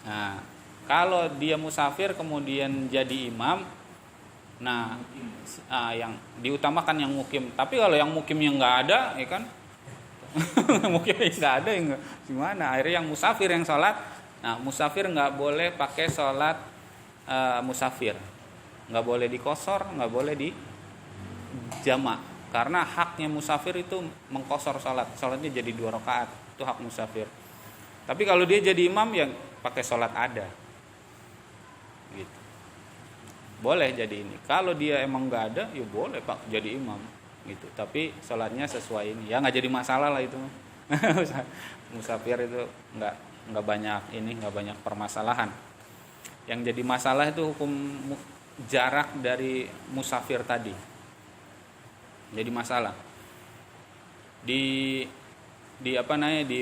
Nah, kalau dia musafir kemudian jadi imam, nah yang diutamakan yang mukim. Tapi kalau yang mukimnya nggak ada, ya kan? Mukimnya nggak ada, ya gimana? Akhirnya yang musafir yang sholat. Nah, musafir nggak boleh pakai sholat musafir. Nggak boleh dikosor, nggak boleh di jamak. Karena haknya musafir itu mengkosor sholatnya jadi 2 rakaat, itu hak musafir. Tapi kalau dia jadi imam yang pakai sholat ada, gitu. Boleh jadi ini. Kalau dia emang nggak ada, ya boleh pak jadi imam, gitu. Tapi sholatnya sesuai ini, ya nggak jadi masalah lah itu. Musafir itu nggak banyak ini, nggak banyak permasalahan. Yang jadi masalah itu hukum jarak dari musafir tadi. Jadi masalah di apa namanya di